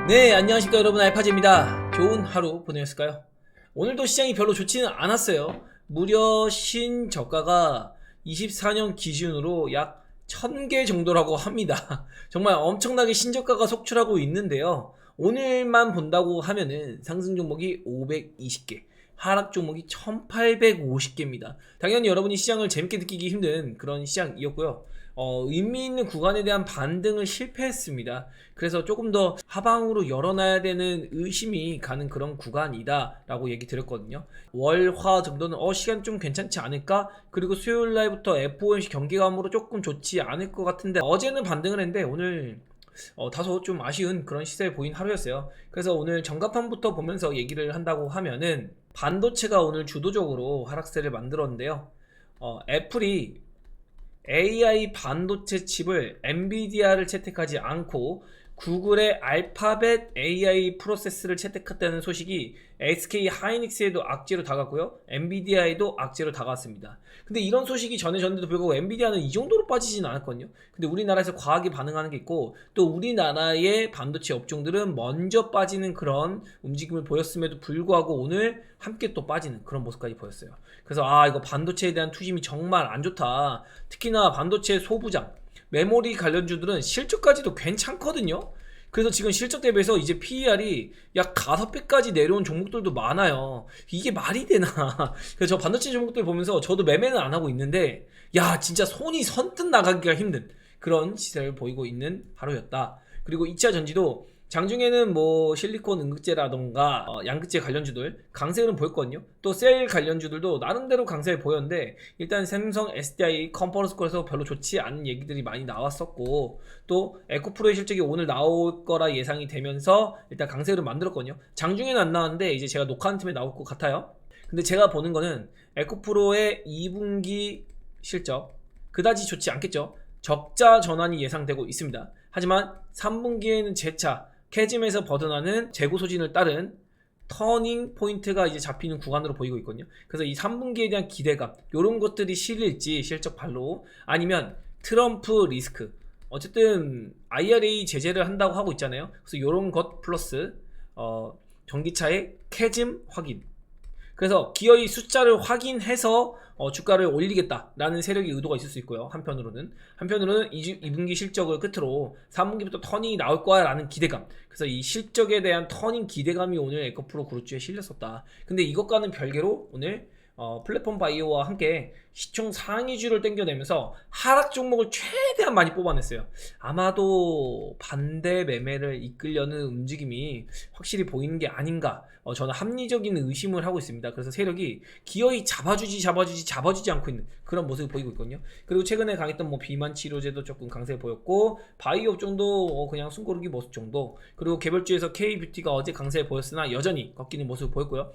네, 안녕하십니까 여러분, 알파즈입니다. 좋은 하루 보내셨을까요? 오늘도 시장이 별로 좋지는 않았어요. 무려 신저가가 24년 기준으로 약 1000개 정도라고 합니다. 정말 엄청나게 신저가가 속출하고 있는데요. 오늘만 본다고 하면은 상승 종목이 520개, 하락 종목이 1850개입니다. 당연히 여러분이 시장을 재밌게 느끼기 힘든 그런 시장이었고요. 의미 있는 구간에 대한 반등을 실패했습니다. 그래서 조금 더 하방으로 열어놔야 되는 의심이 가는 그런 구간이다 라고 얘기 드렸거든요. 월화 정도는 시간 좀 괜찮지 않을까? 그리고 수요일 날부터 FOMC 경기감으로 조금 좋지 않을 것 같은데, 어제는 반등을 했는데 오늘 다소 좀 아쉬운 그런 시세를 보인 하루였어요. 그래서 오늘 정가판부터 보면서 얘기를 한다고 하면은, 반도체가 오늘 주도적으로 하락세를 만들었는데요. 애플이 AI 반도체 칩을 엔비디아를 채택하지 않고 구글의 알파벳 AI 프로세스를 채택했다는 소식이 SK 하이닉스에도 악재로 다가고요, 엔비디아에도 악재로 다가왔습니다. 근데 이런 소식이 전해졌는데도 불구하고 엔비디아는 이 정도로 빠지진 않았거든요. 근데 우리나라에서 과하게 반응하는 게 있고, 또 우리나라의 반도체 업종들은 먼저 빠지는 그런 움직임을 보였음에도 불구하고 오늘 함께 또 빠지는 그런 모습까지 보였어요. 그래서 이거 반도체에 대한 투심이 정말 안 좋다. 특히나 반도체 소부장, 메모리 관련주들은 실적까지도 괜찮거든요. 그래서 지금 실적 대비해서 이제 PER이 약 5배까지 내려온 종목들도 많아요. 이게 말이 되나? 그래서 저 반도체 종목들 보면서 저도 매매는 안 하고 있는데, 야, 진짜 손이 선뜻 나가기가 힘든 그런 시세를 보이고 있는 하루였다. 그리고 2차 전지도 장중에는 뭐 실리콘 응급제라던가 양극재 관련주들 강세는 보였거든요. 또 셀 관련주들도 나름대로 강세를 보였는데, 일단 삼성 SDI 컨퍼런스콜에서 별로 좋지 않은 얘기들이 많이 나왔었고, 또 에코프로의 실적이 오늘 나올 거라 예상이 되면서 일단 강세를 만들었거든요. 장중에는 안 나왔는데 이제 제가 녹화한 틈에 나올 것 같아요. 근데 제가 보는 거는 에코프로의 2분기 실적 그다지 좋지 않겠죠. 적자 전환이 예상되고 있습니다. 하지만 3분기에는 재차 캐즘에서 벗어나는 재고 소진을 따른 터닝 포인트가 이제 잡히는 구간으로 보이고 있거든요. 그래서 이 3분기에 대한 기대감, 이런 것들이 실릴지 실적 발로, 아니면 트럼프 리스크, 어쨌든 IRA 제재를 한다고 하고 있잖아요. 그래서 이런 것 플러스 전기차의 캐즘 확인, 그래서 기어의 숫자를 확인해서 주가를 올리겠다라는 세력의 의도가 있을 수 있고요. 한편으로는 2분기 실적을 끝으로 3분기부터 터닝이 나올 거야 라는 기대감, 그래서 이 실적에 대한 터닝 기대감이 오늘 에코프로 그룹주에 실렸었다. 근데 이것과는 별개로 오늘 플랫폼 바이오와 함께 시총 상위주를 땡겨내면서 하락 종목을 최대한 많이 뽑아냈어요. 아마도 반대 매매를 이끌려는 움직임이 확실히 보이는 게 아닌가, 저는 합리적인 의심을 하고 있습니다. 그래서 세력이 기어이 잡아주지 않고 있는 그런 모습을 보이고 있거든요. 그리고 최근에 강했던 뭐 비만 치료제도 조금 강세 보였고, 바이오 업종도 그냥 숨고르기 모습 정도, 그리고 개별주에서 K뷰티가 어제 강세 보였으나 여전히 꺾이는 모습을 보였고요.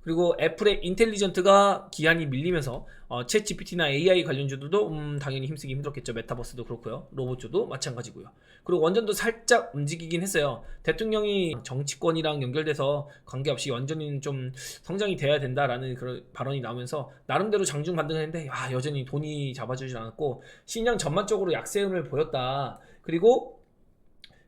그리고 애플의 인텔리전트가 기한이 밀리면서 챗 GPT나 AI 관련주들도 당연히 힘쓰기 힘들었겠죠. 메타버스도 그렇고요. 로봇주도 마찬가지고요. 그리고 원전도 살짝 움직이긴 했어요. 대통령이 정치권이랑 연결돼서 관계없이 원전은 좀 성장이 돼야 된다라는 그런 발언이 나오면서 나름대로 장중 반등을 했는데, 여전히 돈이 잡아주지 않았고 시장 전반적으로 약세음을 보였다. 그리고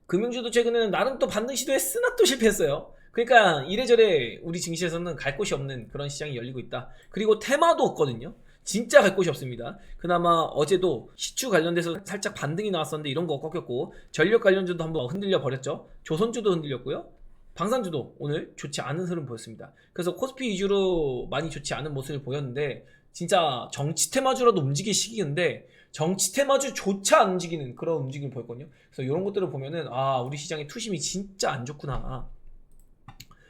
금융주도 최근에는 나름 또 반등 시도했으나 또 실패했어요. 그러니까 이래저래 우리 증시에서는 갈 곳이 없는 그런 시장이 열리고 있다. 그리고 테마도 없거든요. 진짜 갈 곳이 없습니다. 그나마 어제도 시추 관련돼서 살짝 반등이 나왔었는데 이런 거 꺾였고, 전력 관련주도 한번 흔들려 버렸죠. 조선주도 흔들렸고요. 방산주도 오늘 좋지 않은 흐름 보였습니다. 그래서 코스피 위주로 많이 좋지 않은 모습을 보였는데, 진짜 정치 테마주라도 움직일 시기인데 정치 테마주조차 안 움직이는 그런 움직임을 보였거든요. 그래서 이런 것들을 보면은 우리 시장의 투심이 진짜 안 좋구나,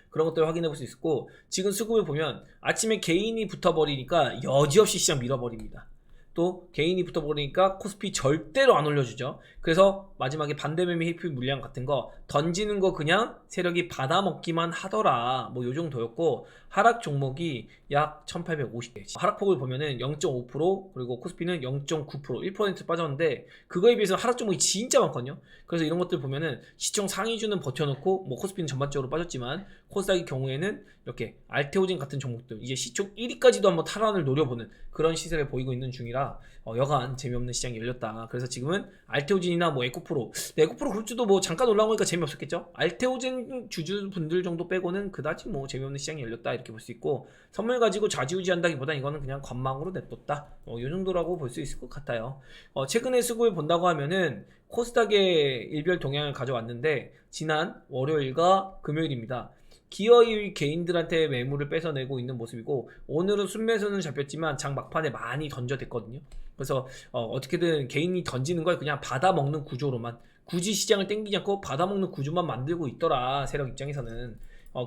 그런 것들을 확인해 볼 수 있었고, 지금 수급을 보면 아침에 개인이 붙어버리니까 여지없이 시장 밀어버립니다. 또 개인이 붙어버리니까 코스피 절대로 안 올려주죠. 그래서 마지막에 반대매매 히프 물량 같은 거 던지는 거 그냥 세력이 받아먹기만 하더라, 뭐 요 정도였고, 하락 종목이 약 1850개, 하락폭을 보면은 0.5%, 그리고 코스피는 0.9%, 1% 빠졌는데 그거에 비해서 하락 종목이 진짜 많거든요. 그래서 이런 것들 보면은 시총 상위주는 버텨놓고, 뭐 코스피는 전반적으로 빠졌지만 코스닥의 경우에는 이렇게 알테오젠 같은 종목들 이제 시총 1위까지도 한번 탈환을 노려보는 그런 시세를 보이고 있는 중이라, 여간 재미없는 시장이 열렸다. 그래서 지금은 알테오젠이나 뭐 에코프로, 에코프로 그룹주도 뭐 잠깐 올라온 거니까 재미없었겠죠. 알테오젠 주주분들 정도 빼고는 그다지 뭐 재미없는 시장이 열렸다 이렇게 볼 수 있고, 선물 가지고 좌지우지한다기보다 이거는 그냥 관망으로 냅뒀다, 이 정도라고 볼 수 있을 것 같아요. 최근의 수급을 본다고 하면은 코스닥의 일별 동향을 가져왔는데, 지난 월요일과 금요일입니다. 기어이 개인들한테 매물을 뺏어내고 있는 모습이고, 오늘은 순매수는 잡혔지만 장 막판에 많이 던져댔거든요. 그래서 어떻게든 개인이 던지는 걸 그냥 받아먹는 구조로만, 굳이 시장을 땡기지 않고 받아먹는 구조만 만들고 있더라, 세력 입장에서는.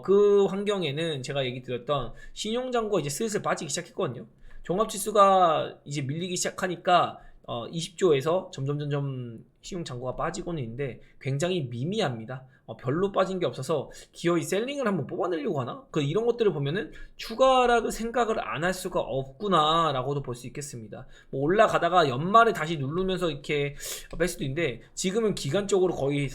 그 환경에는 제가 얘기 드렸던 신용장고가 이제 슬슬 빠지기 시작했거든요. 종합지수가 이제 밀리기 시작하니까 20조에서 점점 신용장고가 빠지고는 있는데 굉장히 미미합니다. 별로 빠진 게 없어서 기어이 셀링을 한번 뽑아내려고 하나? 이런 것들을 보면은 추가락을 생각을 안 할 수가 없구나 라고도 볼 수 있겠습니다. 뭐 올라가다가 연말에 다시 누르면서 이렇게 뺄 수도 있는데, 지금은 기간적으로 거의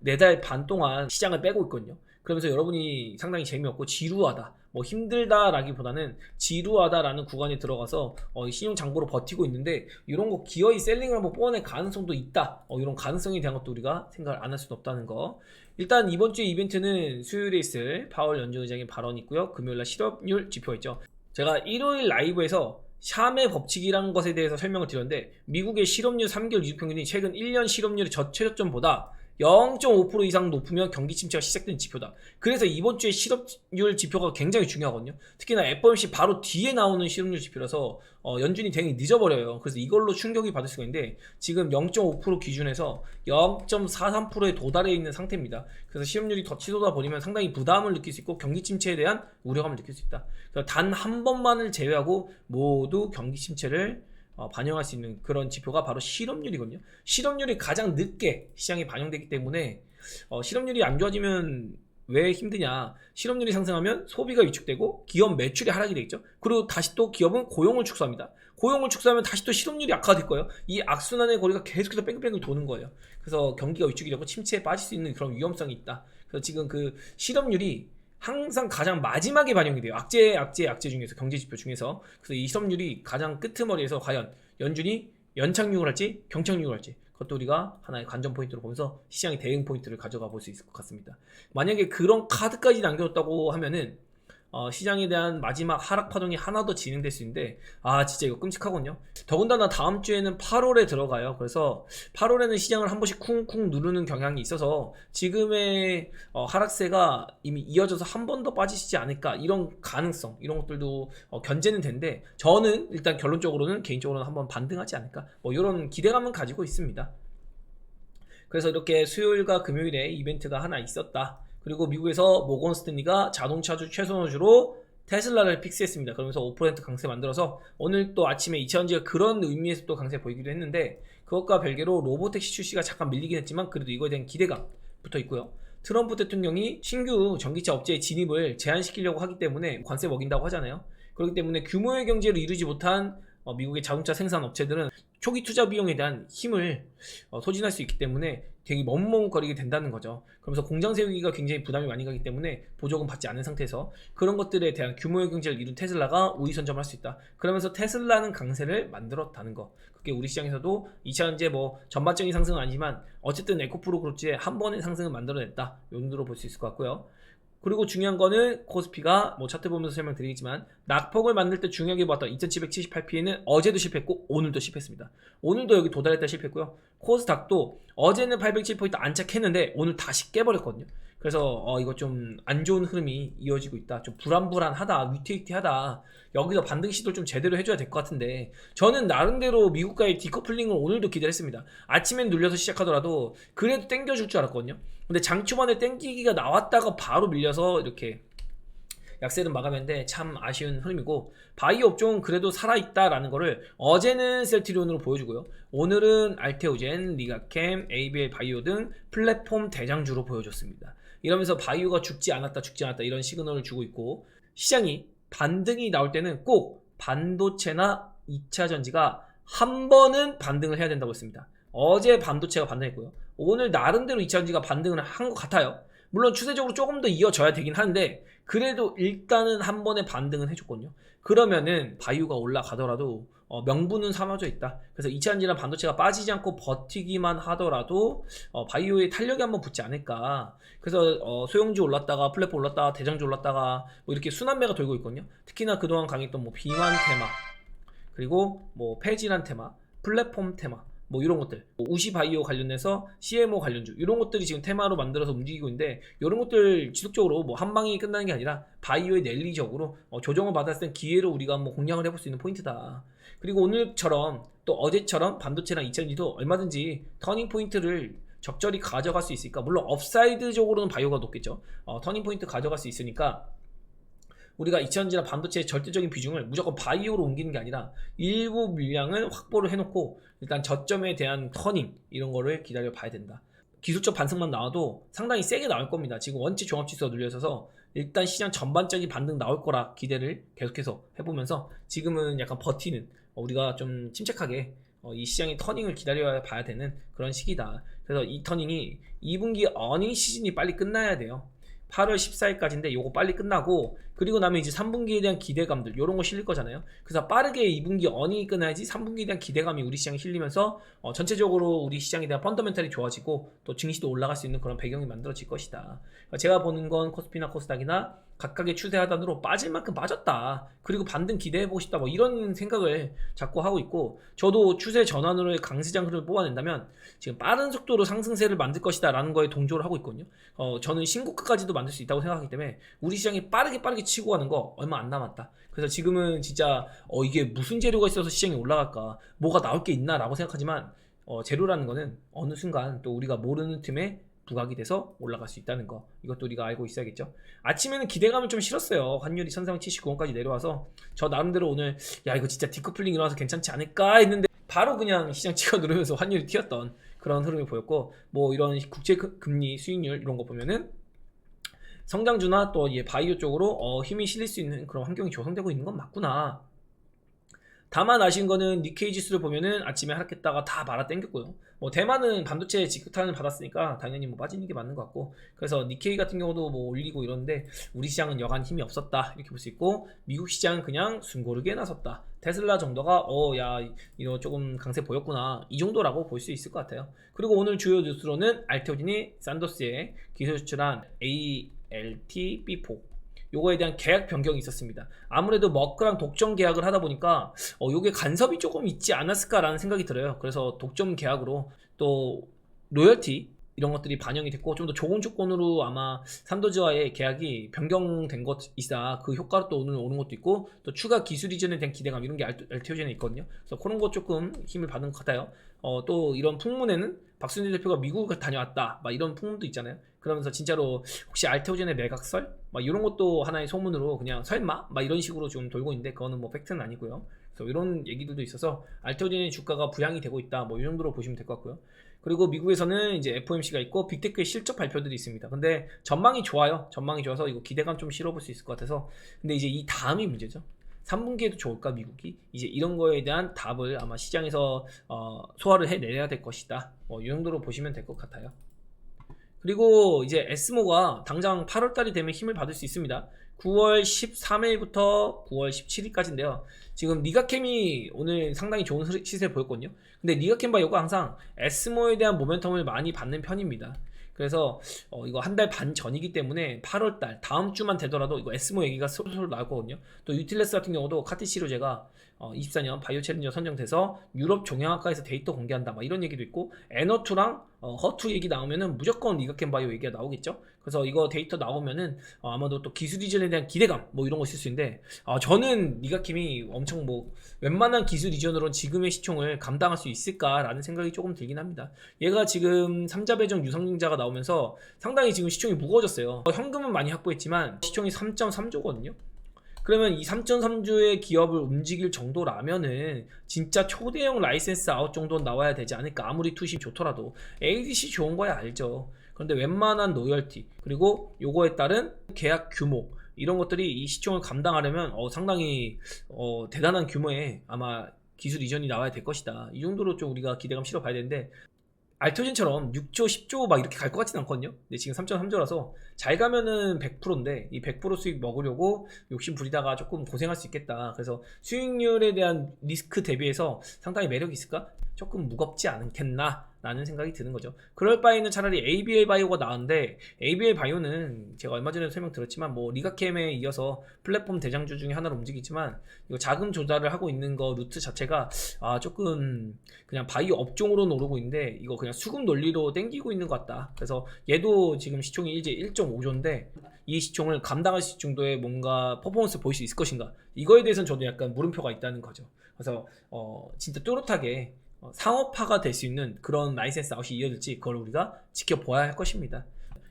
4달 반 동안 시장을 빼고 있거든요. 그러면서 여러분이 상당히 재미없고 지루하다, 뭐 힘들다라기보다는 지루하다라는 구간에 들어가서 신용장고로 버티고 있는데, 이런 거 기어이 셀링을 한번 뽑아낼 가능성도 있다, 이런 가능성에 대한 것도 우리가 생각을 안 할 수는 없다는 거. 일단 이번 주에 이벤트는 수요일에 있을 파월 연준의장의 발언이 있고요, 금요일날 실업률 지표가 있죠. 제가 일요일 라이브에서 샴의 법칙이라는 것에 대해서 설명을 드렸는데, 미국의 실업률 3개월 유지평균이 최근 1년 실업률의 최저점보다 0.5% 이상 높으면 경기 침체가 시작되는 지표다. 그래서 이번 주에 실업률 지표가 굉장히 중요하거든요. 특히나 FOMC 바로 뒤에 나오는 실업률 지표라서 연준이 대응이 늦어버려요. 그래서 이걸로 충격이 받을 수가 있는데, 지금 0.5% 기준에서 0.43%에 도달해 있는 상태입니다. 그래서 실업률이 더 치솟아 버리면 상당히 부담을 느낄 수 있고 경기 침체에 대한 우려감을 느낄 수 있다. 단 한 번만을 제외하고 모두 경기 침체를 반영할 수 있는 그런 지표가 바로 실업률이거든요. 실업률이 가장 늦게 시장에 반영되기 때문에 실업률이 안 좋아지면 왜 힘드냐, 실업률이 상승하면 소비가 위축되고 기업 매출이 하락이 되겠죠. 그리고 다시 또 기업은 고용을 축소합니다. 고용을 축소하면 다시 또 실업률이 악화될 거예요. 이 악순환의 고리가 계속해서 뺑글뺑글 도는 거예요. 그래서 경기가 위축이 되고 침체에 빠질 수 있는 그런 위험성이 있다. 그래서 지금 그 실업률이 항상 가장 마지막에 반영이 돼요. 악재 중에서, 경제지표 중에서. 그래서 이 실업률이 가장 끄트머리에서 과연 연준이 연착륙을 할지 경착륙을 할지, 그것도 우리가 하나의 관전 포인트로 보면서 시장의 대응 포인트를 가져가 볼 수 있을 것 같습니다. 만약에 그런 카드까지 남겨뒀다고 하면은 시장에 대한 마지막 하락 파동이 하나 더 진행될 수 있는데, 진짜 이거 끔찍하거든요. 더군다나 다음 주에는 8월에 들어가요. 그래서 8월에는 시장을 한 번씩 쿵쿵 누르는 경향이 있어서 지금의 하락세가 이미 이어져서 한 번 더 빠지시지 않을까, 이런 가능성, 이런 것들도 견제는 되는데, 저는 일단 결론적으로는 개인적으로는 한번 반등하지 않을까, 뭐 이런 기대감은 가지고 있습니다. 그래서 이렇게 수요일과 금요일에 이벤트가 하나 있었다. 그리고 미국에서 모건 스탠리가 자동차주 최선호주로 테슬라를 픽스했습니다. 그러면서 5% 강세 만들어서 오늘 또 아침에 2차전지가 그런 의미에서 또 강세 보이기도 했는데, 그것과 별개로 로보택시 출시가 잠깐 밀리긴 했지만 그래도 이거에 대한 기대감 붙어 있고요. 트럼프 대통령이 신규 전기차 업체의 진입을 제한시키려고 하기 때문에 관세 먹인다고 하잖아요. 그렇기 때문에 규모의 경제를 이루지 못한 미국의 자동차 생산 업체들은 초기 투자 비용에 대한 힘을 소진할 수 있기 때문에 되게 머뭇머뭇거리게 된다는 거죠. 그러면서 공장 세우기가 굉장히 부담이 많이 가기 때문에 보조금 받지 않는 상태에서 그런 것들에 대한 규모의 경제를 이룬 테슬라가 우위 선점할 수 있다. 그러면서 테슬라는 강세를 만들었다는 거. 그게 우리 시장에서도 2차전지의 뭐 전반적인 상승은 아니지만 어쨌든 에코프로 그룹주의 한 번의 상승을 만들어냈다, 이 정도로 볼 수 있을 것 같고요. 그리고 중요한 거는 코스피가 뭐 차트 보면서 설명드리겠지만, 낙폭을 만들 때 중요하게 봤던 2778P는 어제도 실패했고 오늘도 실패했습니다. 오늘도 여기 도달했다 실패했고요. 코스닥도 어제는 807포인트 안착했는데 오늘 다시 깨버렸거든요. 그래서 이거 좀 안 좋은 흐름이 이어지고 있다, 좀 불안불안하다, 위태위태하다, 여기서 반등 시도를 좀 제대로 해줘야 될 것 같은데, 저는 나름대로 미국과의 디커플링을 오늘도 기대를 했습니다. 아침엔 눌려서 시작하더라도 그래도 땡겨줄 줄 알았거든요. 근데 장 초반에 땡기기가 나왔다가 바로 밀려서 이렇게 약세는 마감했는데 참 아쉬운 흐름이고, 바이오 업종은 그래도 살아있다라는 거를 어제는 셀트리온으로 보여주고요, 오늘은 알테오젠, 리가캠, ABL 바이오 등 플랫폼 대장주로 보여줬습니다. 이러면서 바이오가 죽지 않았다 이런 시그널을 주고 있고, 시장이 반등이 나올 때는 꼭 반도체나 2차전지가 한 번은 반등을 해야 된다고 했습니다. 어제 반도체가 반등했고요, 오늘 나름대로 2차전지가 반등을 한 것 같아요. 물론 추세적으로 조금 더 이어져야 되긴 하는데 그래도 일단은 한 번에 반등은 해줬거든요. 그러면은 바이오가 올라가더라도 명분은 삼아져 있다. 그래서 2차 전지나 반도체가 빠지지 않고 버티기만 하더라도 바이오에 탄력이 한번 붙지 않을까. 그래서 소형주 올랐다가 플랫폼 올랐다가 대장주 올랐다가 뭐 이렇게 순환매가 돌고 있거든요. 특히나 그동안 강했던 뭐 비만 테마, 그리고 뭐 폐질환 테마, 플랫폼 테마, 뭐 이런 것들, 뭐 우시 바이오 관련해서 CMO 관련주 이런 것들이 지금 테마로 만들어서 움직이고 있는데, 이런 것들 지속적으로 뭐 한 방이 끝나는 게 아니라 바이오의 랠리적으로 조정을 받았을 땐 기회로 우리가 한번 공략을 해볼 수 있는 포인트다. 그리고 오늘처럼 또 어제처럼 반도체랑 2차전지도 얼마든지 터닝 포인트를 적절히 가져갈 수 있으니까, 물론 업사이드적으로는 바이오가 높겠죠. 터닝 포인트 가져갈 수 있으니까 우리가 2차전지나 반도체의 절대적인 비중을 무조건 바이오로 옮기는 게 아니라 일부 물량을 확보를 해놓고 일단 저점에 대한 터닝 이런 거를 기다려 봐야 된다. 기술적 반등만 나와도 상당히 세게 나올 겁니다. 지금 원체 종합지수가 눌려서 일단 시장 전반적인 반등 나올 거라 기대를 계속해서 해보면서 지금은 약간 버티는, 우리가 좀 침착하게 이 시장의 터닝을 기다려 봐야 되는 그런 시기다. 그래서 이 터닝이 2분기 어닝 시즌이 빨리 끝나야 돼요. 8월 14일까지인데 요거 빨리 끝나고, 그리고 나면 이제 3분기에 대한 기대감들 요런 거 실릴 거잖아요. 그래서 빠르게 2분기 어닝이 끝나야지 3분기에 대한 기대감이 우리 시장에 실리면서 전체적으로 우리 시장에 대한 펀더멘탈이 좋아지고 또 증시도 올라갈 수 있는 그런 배경이 만들어질 것이다. 제가 보는 건 코스피나 코스닥이나 각각의 추세 하단으로 빠질 만큼 빠졌다, 그리고 반등 기대해보고 싶다, 뭐 이런 생각을 자꾸 하고 있고, 저도 추세 전환으로의 강세장 흐름을 뽑아낸다면 지금 빠른 속도로 상승세를 만들 것이다 라는 거에 동조를 하고 있거든요. 저는 신고가까지도 만들 수 있다고 생각하기 때문에 우리 시장이 빠르게 치고 가는 거 얼마 안 남았다. 그래서 지금은 진짜 이게 무슨 재료가 있어서 시장이 올라갈까, 뭐가 나올 게 있나 라고 생각하지만 재료라는 거는 어느 순간 또 우리가 모르는 틈에 부각이 돼서 올라갈 수 있다는 거, 이것도 우리가 알고 있어야겠죠. 아침에는 기대감을 좀 실었어요. 환율이 1379원까지 내려와서 저 나름대로 오늘 야 이거 진짜 디커플링 일어나서 괜찮지 않을까 했는데 바로 그냥 시장 찍어 누르면서 환율이 튀었던 그런 흐름을 보였고, 뭐 이런 국제 금리 수익률 이런 거 보면은 성장주나 또 바이오 쪽으로 힘이 실릴 수 있는 그런 환경이 조성되고 있는 건 맞구나. 다만 아쉬운 거는 니케이 지수를 보면은 아침에 하락했다가 다 말아 당겼고요. 뭐 대만은 반도체 직격탄을 받았으니까 당연히 뭐 빠지는 게 맞는 것 같고, 그래서 니케이 같은 경우도 뭐 올리고 이러는데 우리 시장은 여간 힘이 없었다 이렇게 볼 수 있고, 미국 시장은 그냥 숨고르게 나섰다. 테슬라 정도가 야 이거 조금 강세 보였구나 이 정도라고 볼 수 있을 것 같아요. 그리고 오늘 주요 뉴스로는 알테오진이 산도스에 기술 수출한 ALT-B4 요거에 대한 계약 변경이 있었습니다. 아무래도 머크랑 독점 계약을 하다 보니까 요게 간섭이 조금 있지 않았을까라는 생각이 들어요. 그래서 독점 계약으로 또 로열티 이런 것들이 반영이 됐고, 좀 더 좋은 조건으로 아마 산도즈와의 계약이 변경된 것이다. 그 효과로 또 오늘 오는 것도 있고, 또 추가 기술 이전에 대한 기대감 이런 게 알테오젠에 있거든요. 그래서 그런 거 조금 힘을 받은 것 같아요. 또 이런 풍문에는 박순일 대표가 미국을 다녀왔다 막 이런 풍문도 있잖아요. 그러면서 진짜로 혹시 알테오젠의 매각설 막 이런 것도 하나의 소문으로 그냥 설마 막 이런 식으로 좀 돌고 있는데, 그거는 뭐 팩트는 아니고요. 그래서 이런 얘기들도 있어서 알테오젠의 주가가 부양이 되고 있다 뭐 이 정도로 보시면 될 것 같고요. 그리고 미국에서는 이제 FOMC가 있고 빅테크의 실적 발표들이 있습니다. 근데 전망이 좋아요. 전망이 좋아서 이거 기대감 좀 실어볼 수 있을 것 같아서. 근데 이제 이 다음이 문제죠. 3분기에도 좋을까 미국이? 이제 이런 거에 대한 답을 아마 시장에서 소화를 해내야 될 것이다. 이 정도로 보시면 될 것 같아요. 그리고 이제 에스모가 당장 8월달이 되면 힘을 받을 수 있습니다. 9월 13일부터 9월 17일까지인데요. 지금 니가캠이 오늘 상당히 좋은 시세를 보였거든요. 근데 니가캠 바이오가 항상 에스모에 대한 모멘텀을 많이 받는 편입니다. 그래서 이거 한 달 반 전이기 때문에 8월달 다음 주만 되더라도 이거 에스모 얘기가 솔솔 나올 거거든요. 또 유틸레스 같은 경우도 카티시로 제가 24년 바이오 챌린저 선정돼서 유럽 종양학과에서 데이터 공개한다 막 이런 얘기도 있고, 에너투랑 허투 얘기 나오면은 무조건 니가캠 바이오 얘기가 나오겠죠. 그래서 이거 데이터 나오면은 아마도 또 기술 이전에 대한 기대감 뭐 이런 거 있을 수 있는데, 저는 니가캠이 엄청 뭐 웬만한 기술 이전으로는 지금의 시총을 감당할 수 있을까라는 생각이 조금 들긴 합니다. 얘가 지금 3자 배정 유상증자가 나오면서 상당히 지금 시총이 무거워졌어요. 현금은 많이 확보했지만 시총이 3.3조거든요. 그러면 이 3.3조의 기업을 움직일 정도라면은 진짜 초대형 라이센스 아웃 정도는 나와야 되지 않을까. 아무리 투심 좋더라도 ADC 좋은 거야 알죠. 그런데 웬만한 로열티 그리고 요거에 따른 계약 규모 이런 것들이 이 시총을 감당하려면 상당히 대단한 규모의 아마 기술 이전이 나와야 될 것이다. 이 정도로 좀 우리가 기대감 실어 봐야 되는데, 알토젠처럼 6조, 10조 막 이렇게 갈 것 같진 않거든요. 근데 지금 3.3조라서 잘 가면은 100%인데 이 100% 수익 먹으려고 욕심 부리다가 조금 고생할 수 있겠다. 그래서 수익률에 대한 리스크 대비해서 상당히 매력이 있을까? 조금 무겁지 않겠나? 라는 생각이 드는 거죠. 그럴 바에는 차라리 ABL 바이오가 나은데 ABL 바이오는 제가 얼마 전에도 설명드렸지만 뭐 리가캠에 이어서 플랫폼 대장주 중에 하나로 움직이지만 이거 자금 조달을 하고 있는 거 루트 자체가 조금 그냥 바이오 업종으로 오르고 있는데 이거 그냥 수급 논리로 땡기고 있는 것 같다. 그래서 얘도 지금 시총이 이제 1.5조인데 이 시총을 감당할 수 있을 정도의 뭔가 퍼포먼스 보일 수 있을 것인가, 이거에 대해서는 저도 약간 물음표가 있다는 거죠. 그래서 진짜 뚜렷하게 상업화가 될 수 있는 그런 라이센스 아웃이 이어질지 그걸 우리가 지켜봐야 할 것입니다.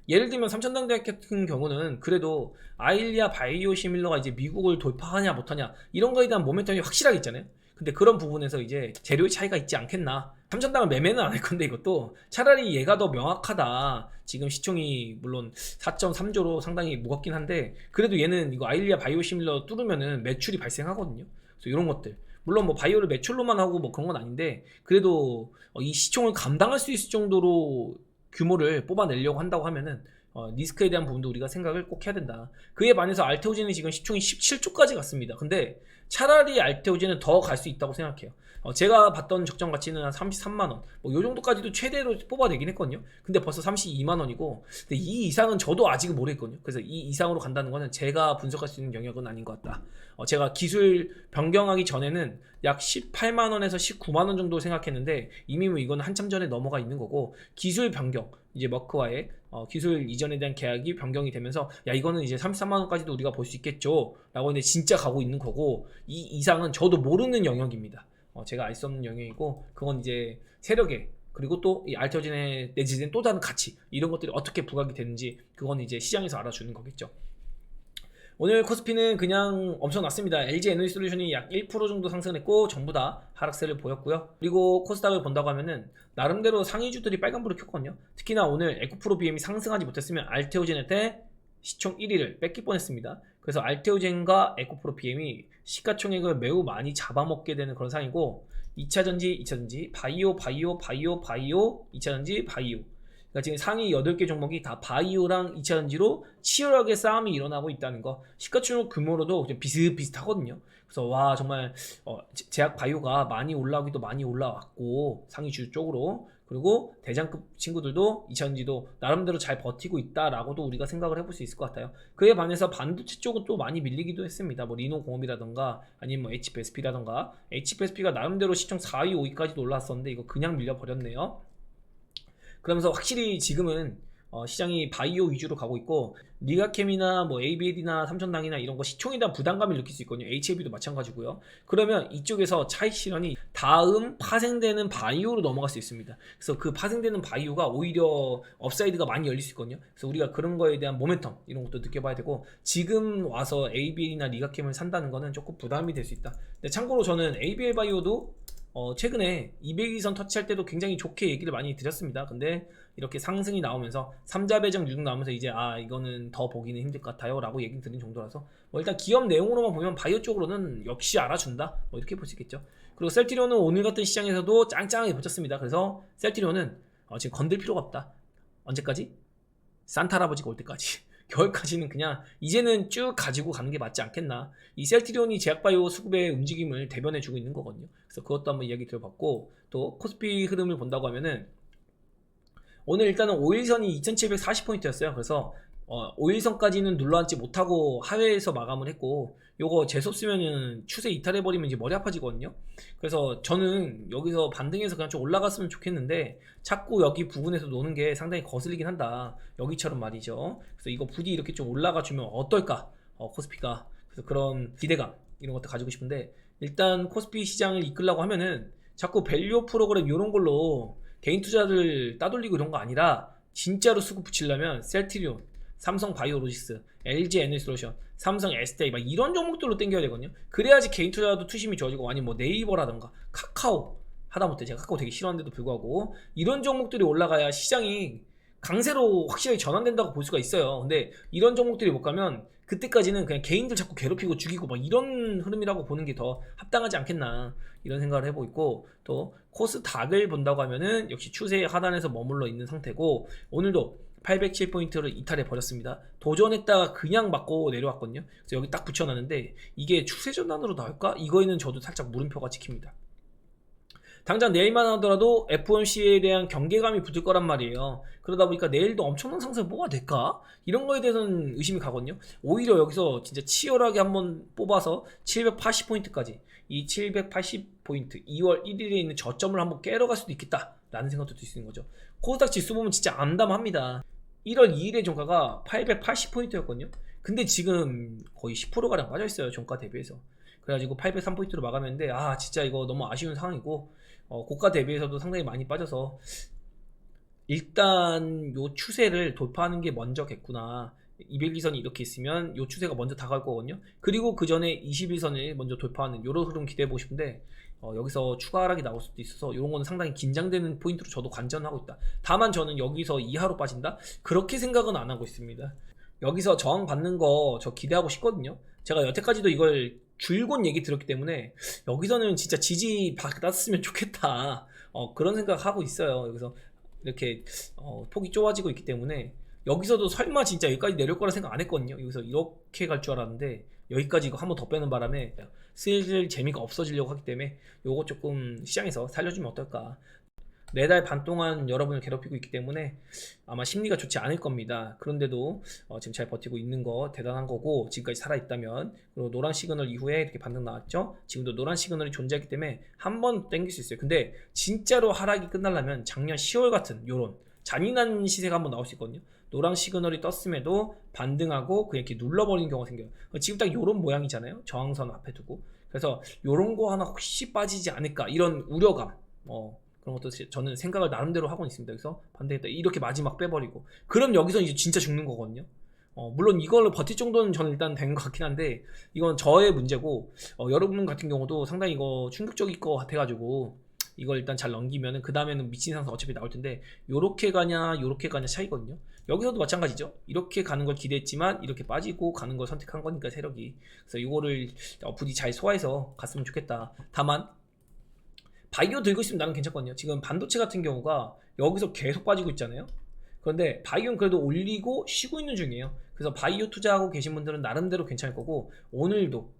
예를 들면 삼천당대학 같은 경우는 그래도 아일리아 바이오시밀러가 이제 미국을 돌파하냐 못하냐 이런 거에 대한 모멘텀이 확실하게 있잖아요. 근데 그런 부분에서 이제 재료의 차이가 있지 않겠나. 삼천당은 매매는 안 할 건데 이것도 차라리 얘가 더 명확하다. 지금 시총이 물론 4.3조로 상당히 무겁긴 한데 그래도 얘는 이거 아일리아 바이오시밀러 뚫으면은 매출이 발생하거든요. 그래서 이런 것들, 물론 뭐 바이오를 매출로만 하고 뭐 그런 건 아닌데 그래도 이 시총을 감당할 수 있을 정도로 규모를 뽑아내려고 한다고 하면은 리스크에 대한 부분도 우리가 생각을 꼭 해야 된다. 그에 반해서 알테오젠은 지금 시총이 17조까지 갔습니다. 근데 차라리 알테오젠은 더 갈 수 있다고 생각해요. 제가 봤던 적정 가치는 한 33만원 뭐 요 정도까지도 최대로 뽑아내긴 했거든요. 근데 벌써 32만원이고 근데 이 이상은 저도 아직은 모르겠거든요. 그래서 이 이상으로 간다는 거는 제가 분석할 수 있는 영역은 아닌 것 같다. 제가 기술 변경하기 전에는 약 18만원에서 19만원 정도 생각했는데 이미 뭐 이건 한참 전에 넘어가 있는 거고, 기술 변경, 이제 머크와의 기술 이전에 대한 계약이 변경이 되면서 야 이거는 이제 33만원까지도 우리가 볼 수 있겠죠 라고 이제 진짜 가고 있는 거고, 이 이상은 저도 모르는 영역입니다. 제가 알 수 없는 영역이고 그건 이제 세력에, 그리고 또 이 알테오젠에 내재된 또 다른 가치, 이런 것들이 어떻게 부각이 되는지 그건 이제 시장에서 알아주는 거겠죠. 오늘 코스피는 그냥 엄청났습니다. LG 에너지솔루션이 약 1% 정도 상승했고 전부 다 하락세를 보였고요. 그리고 코스닥을 본다고 하면은 나름대로 상위주들이 빨간불을 켰거든요. 특히나 오늘 에코프로 BM이 상승하지 못했으면 알테오젠한테 시총 1위를 뺏길 뻔했습니다. 그래서 알테오젠과 에코프로 BM이 시가총액을 매우 많이 잡아먹게 되는 그런 상황이고, 2차전지, 바이오, 2차전지, 바이오. 그러니까 지금 상위 8개 종목이 다 바이오랑 2차전지로 치열하게 싸움이 일어나고 있다는 거. 시가총액 규모로도 비슷비슷하거든요. 그래서 와 정말 제약 바이오가 많이 올라오기도 많이 올라왔고 상위 주 쪽으로, 그리고 대장급 친구들도 2차전지도 나름대로 잘 버티고 있다라고도 우리가 생각을 해볼 수 있을 것 같아요. 그에 반해서 반도체 쪽은 또 많이 밀리기도 했습니다. 뭐 리노공업이라던가 아니면 뭐 HPSP라던가. HPSP가 나름대로 시총 4위, 5위까지도 올랐었는데 이거 그냥 밀려버렸네요. 그러면서 확실히 지금은 시장이 바이오 위주로 가고 있고, 리가캠이나 뭐 ABL이나 삼천당이나 이런 거 시총에 대한 부담감을 느낄 수 있거든요. HLB도 마찬가지고요. 그러면 이쪽에서 차익 실현이 다음 파생되는 바이오로 넘어갈 수 있습니다. 그래서 그 파생되는 바이오가 오히려 업사이드가 많이 열릴 수 있거든요. 그래서 우리가 그런 거에 대한 모멘텀 이런 것도 느껴봐야 되고, 지금 와서 ABL이나 리가캠을 산다는 거는 조금 부담이 될 수 있다. 근데 참고로 저는 ABL 바이오도 최근에 200일선 터치할 때도 굉장히 좋게 얘기를 많이 드렸습니다. 근데 이렇게 상승이 나오면서 3자 배정 유동 나오면서 이제 이거는 더 보기는 힘들 것 같아요 라고 얘기 드린 정도라서 뭐 일단 기업 내용으로만 보면 바이오 쪽으로는 역시 알아준다 뭐 이렇게 볼 수 있겠죠. 그리고 셀트리온은 오늘 같은 시장에서도 짱짱하게 버텼습니다. 그래서 셀트리온은 지금 건들 필요가 없다. 언제까지? 산타 할아버지가 올 때까지. 겨울까지는 그냥 이제는 쭉 가지고 가는 게 맞지 않겠나. 이 셀트리온이 제약바이오 수급의 움직임을 대변해주고 있는 거거든요. 그래서 그것도 한번 이야기 들어봤고, 또 코스피 흐름을 본다고 하면은 오늘 일단은 5일선이 2740포인트였어요. 그래서 5일선까지는 눌러앉지 못하고 하회에서 마감을 했고, 요거 재수없으면은 추세 이탈해버리면 이제 머리 아파지거든요. 그래서 저는 여기서 반등해서 그냥 좀 올라갔으면 좋겠는데 자꾸 여기 부분에서 노는 게 상당히 거슬리긴 한다. 여기처럼 말이죠. 그래서 이거 부디 이렇게 좀 올라가 주면 어떨까? 코스피가. 그래서 그런 기대감 이런 것도 가지고 싶은데, 일단 코스피 시장을 이끌려고 하면은 자꾸 밸류 프로그램 이런 걸로 개인 투자를 따돌리고 이런 거 아니라 진짜로 수급 붙이려면 셀트리온, 삼성 바이오로직스, LG 에너지솔루션, 삼성 에스테이 막 이런 종목들로 땡겨야 되거든요. 그래야지 개인 투자도 투심이 좋아지고, 아니면 뭐 네이버라던가 카카오, 하다못해 제가 카카오 되게 싫어하는데도 불구하고 이런 종목들이 올라가야 시장이 강세로 확실하게 전환된다고 볼 수가 있어요. 근데 이런 종목들이 못 가면 그때까지는 그냥 개인들 자꾸 괴롭히고 죽이고 막 이런 흐름이라고 보는 게 더 합당하지 않겠나 이런 생각을 해보고 있고, 또 코스닥을 본다고 하면은 역시 추세 하단에서 머물러 있는 상태고, 오늘도 807포인트를 이탈해 버렸습니다. 도전했다가 그냥 맞고 내려왔거든요. 그래서 여기 딱 붙여놨는데 이게 추세 전환으로 나올까? 이거에는 저도 살짝 물음표가 찍힙니다. 당장 내일만 하더라도 FOMC에 대한 경계감이 붙을 거란 말이에요. 그러다 보니까 내일도 엄청난 상승이 뭐가 될까? 이런 거에 대해서는 의심이 가거든요. 오히려 여기서 진짜 치열하게 한번 뽑아서 780포인트까지, 이 780포인트 2월 1일에 있는 저점을 한번 깨러 갈 수도 있겠다 라는 생각도 들 수 있는 거죠. 코스닥 지수 보면 진짜 암담합니다. 1월 2일의 종가가 880포인트였거든요. 근데 지금 거의 10%가량 빠져있어요, 종가 대비해서. 그래가지고 803포인트로 마감했는데, 아 진짜 이거 너무 아쉬운 상황이고, 고가 대비해서도 상당히 많이 빠져서 일단 요 추세를 돌파하는 게 먼저겠구나. 200일선이 이렇게 있으면 요 추세가 먼저 다가올 거거든요. 그리고 그 전에 21선을 먼저 돌파하는 요런 흐름 기대해보고 싶은데, 여기서 추가 하락이 나올 수도 있어서 요런 거는 상당히 긴장되는 포인트로 저도 관전하고 있다. 다만 저는 여기서 이하로 빠진다? 그렇게 생각은 안 하고 있습니다. 여기서 저항 받는 거 저 기대하고 싶거든요. 제가 여태까지도 이걸 줄곧 얘기 들었기 때문에 여기서는 진짜 지지 받았으면 좋겠다, 그런 생각하고 있어요. 여기서 이렇게 폭이 좁아지고 있기 때문에 여기서도 설마 진짜 여기까지 내려올 거라 생각 안 했거든요. 여기서 이렇게 갈 줄 알았는데 여기까지 이거 한번 더 빼는 바람에 슬슬 재미가 없어지려고 하기 때문에 요거 조금 시장에서 살려주면 어떨까. 4달 반 동안 여러분을 괴롭히고 있기 때문에 아마 심리가 좋지 않을 겁니다. 그런데도 지금 잘 버티고 있는 거 대단한 거고, 지금까지 살아있다면. 그리고 노란 시그널 이후에 이렇게 반등 나왔죠. 지금도 노란 시그널이 존재하기 때문에 한 번 땡길 수 있어요. 근데 진짜로 하락이 끝나려면 작년 10월 같은 요런 잔인한 시세가 한번 나올 수 있거든요. 노란 시그널이 떴음에도 반등하고 그냥 이렇게 눌러버리는 경우가 생겨요. 지금 딱 요런 모양이잖아요, 저항선 앞에 두고. 그래서 요런 거 하나 혹시 빠지지 않을까 이런 우려감, 그런 것도 저는 생각을 나름대로 하고 있습니다. 그래서 반대했다 이렇게 마지막 빼버리고, 그럼 여기서 이제 진짜 죽는 거거든요. 물론 이걸로 버틸 정도는 저는 일단 된 것 같긴 한데, 이건 저의 문제고, 여러분 같은 경우도 상당히 이거 충격적일 것 같아가지고 이걸 일단 잘 넘기면은 그 다음에는 미친 상승 어차피 나올 텐데, 요렇게 가냐 요렇게 가냐 차이거든요. 여기서도 마찬가지죠. 이렇게 가는 걸 기대했지만 이렇게 빠지고 가는 걸 선택한 거니까 세력이. 그래서 이거를 부디 잘 소화해서 갔으면 좋겠다. 다만 바이오 들고 있으면 나는 괜찮거든요. 지금 반도체 같은 경우가 여기서 계속 빠지고 있잖아요. 그런데 바이오는 그래도 올리고 쉬고 있는 중이에요. 그래서 바이오 투자하고 계신 분들은 나름대로 괜찮을 거고, 오늘도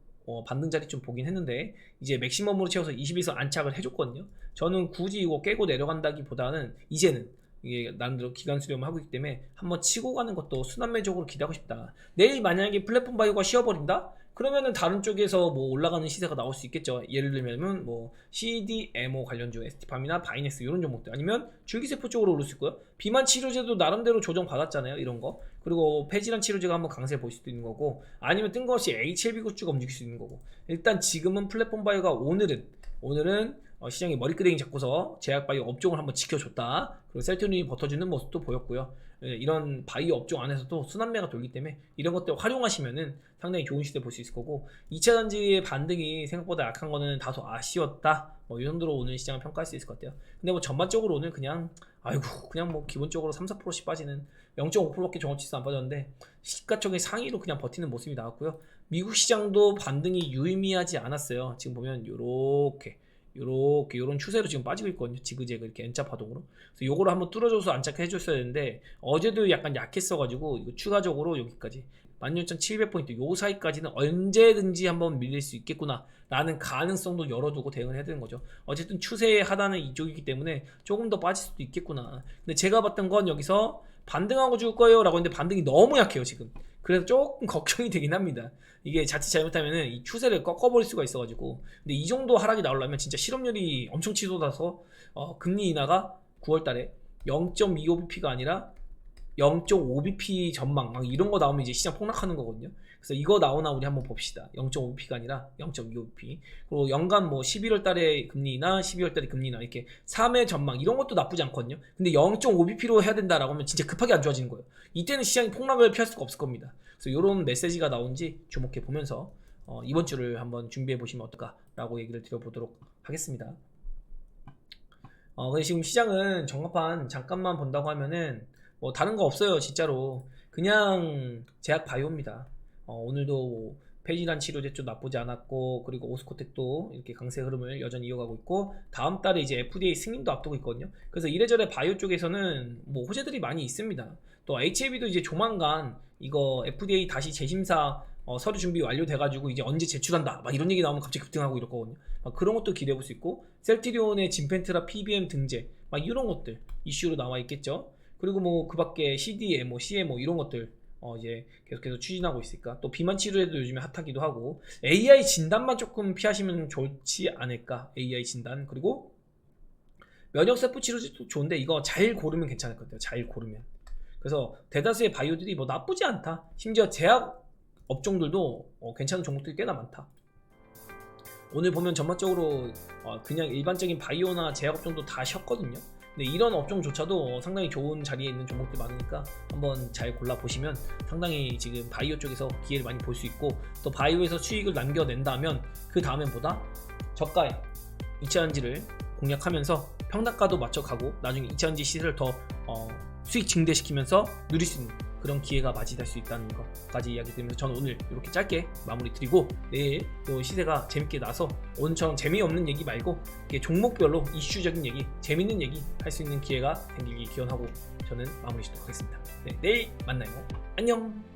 반등 자리 좀 보긴 했는데 이제 맥시멈으로 채워서 21선 안착을 해줬거든요. 저는 굳이 이거 깨고 내려간다기보다는 이제는 이게 나름대로 기간 수렴을 하고 있기 때문에 한번 치고 가는 것도 순환매적으로 기대하고 싶다. 내일 만약에 플랫폼 바이오가 쉬어버린다? 그러면은 다른 쪽에서 뭐 올라가는 시세가 나올 수 있겠죠. 예를 들면 뭐 CDMO 관련주, ST팜이나 바이넥스 이런 종목들, 아니면 줄기세포 쪽으로 오를 수 있고요. 비만 치료제도 나름대로 조정 받았잖아요, 이런 거. 그리고 폐질환 치료제가 한번 강세 보일 수도 있는 거고, 아니면 뜬금없이 HLB 굿즈가 움직일 수 있는 거고. 일단 지금은 플랫폼 바이오가 오늘은 시장이 머리끄댕이 잡고서 제약바이오 업종을 한번 지켜줬다. 그리고 셀트리온이 버텨주는 모습도 보였고요. 이런 바이오 업종 안에서도 순환매가 돌기 때문에 이런 것들 활용하시면은 상당히 좋은 시대 볼 수 있을 거고, 2차전지의 반등이 생각보다 약한 거는 다소 아쉬웠다. 이 정도로 오늘 시장을 평가할 수 있을 것 같아요. 근데 뭐 전반적으로 오늘 그냥 그냥 뭐 기본적으로 3-4%씩 빠지는, 0.5%밖에 종합지수 안 빠졌는데 시가총액 상위로 그냥 버티는 모습이 나왔고요. 미국 시장도 반등이 유의미하지 않았어요. 지금 보면 요런 추세로 지금 빠지고 있거든요. 지그재그 이렇게 N자 파동으로. 그래서 요거를 한번 뚫어줘서 안착해 줬어야 되는데 어제도 약간 약했어가지고 이거 추가적으로 여기까지 16,700포인트 요 사이까지는 언제든지 한번 밀릴 수 있겠구나 라는 가능성도 열어두고 대응을 해야 되는 거죠. 어쨌든 추세의 하단은 이쪽이기 때문에 조금 더 빠질 수도 있겠구나. 근데 제가 봤던 건 여기서 반등하고 줄 거예요 라고 했는데 반등이 너무 약해요 지금. 그래서 조금 걱정이 되긴 합니다. 이게 자칫 잘못하면은 이 추세를 꺾어버릴 수가 있어가지고. 근데 이 정도 하락이 나오려면 진짜 실업률이 엄청 치솟아서 금리 인하가 9월달에 0.25bp가 아니라 0.5bp 전망 막 이런 거 나오면 이제 시장 폭락하는 거거든요. 그래서 이거 나오나 우리 한번 봅시다. 0.5bp가 아니라 0.25bp. 그리고 연간 뭐 11월 달에 금리나 12월 달에 금리나 이렇게 3회 전망 이런 것도 나쁘지 않거든요. 근데 0.5bp로 해야 된다라고 하면 진짜 급하게 안 좋아지는 거예요. 이때는 시장이 폭락을 피할 수가 없을 겁니다. 그래서 이런 메시지가 나온지 주목해 보면서 이번 주를 한번 준비해 보시면 어떨까라고 얘기를 드려보도록 하겠습니다. 근데 지금 시장은 전간판 잠깐만 본다고 하면은 뭐 다른 거 없어요. 진짜로 그냥 제약 바이오입니다. 오늘도 페지란 치료제 좀 나쁘지 않았고, 그리고 오스코텍도 이렇게 강세 흐름을 여전히 이어가고 있고, 다음 달에 이제 FDA 승인도 앞두고 있거든요. 그래서 이래저래 바이오 쪽에서는 뭐 호재들이 많이 있습니다. 또 HAB도 이제 조만간 이거 FDA 다시 재심사 서류 준비 완료돼가지고 이제 언제 제출한다 막 이런 얘기 나오면 갑자기 급등하고 이렇거든요. 막 그런 것도 기대해볼 수 있고, 셀트리온의 진펜트라 PBM 등재 막 이런 것들 이슈로 나와 있겠죠. 그리고 뭐 그 밖에 CDMO, CMO 이런 것들 이제 계속해서 추진하고 있으니까, 또 비만 치료에도 요즘에 핫하기도 하고, AI 진단만 조금 피하시면 좋지 않을까. AI 진단. 그리고 면역세포 치료제도 좋은데 이거 잘 고르면 괜찮을 것 같아요. 잘 고르면. 그래서 대다수의 바이오들이 뭐 나쁘지 않다. 심지어 제약 업종들도 괜찮은 종목들이 꽤나 많다. 오늘 보면 전반적으로 그냥 일반적인 바이오나 제약 업종도 다 쉬었거든요. 근데 이런 업종조차도 상당히 좋은 자리에 있는 종목들이 많으니까 한번 잘 골라보시면 상당히 지금 바이오 쪽에서 기회를 많이 볼 수 있고, 또 바이오에서 수익을 남겨낸다면 그 다음엔 보다 저가의 2차전지를 공략하면서 평단가도 맞춰가고 나중에 2차전지 시세를 더 수익 증대시키면서 누릴 수 있는 그런 기회가 맞이될 수 있다는 것까지 이야기 드리면서, 저는 오늘 이렇게 짧게 마무리 드리고, 내일 또 시세가 재밌게 나서 오늘처럼 재미없는 얘기 말고 이렇게 종목별로 이슈적인 얘기, 재밌는 얘기 할 수 있는 기회가 생기기 기원하고 저는 마무리 짓도록 하겠습니다. 네, 내일 만나요. 안녕.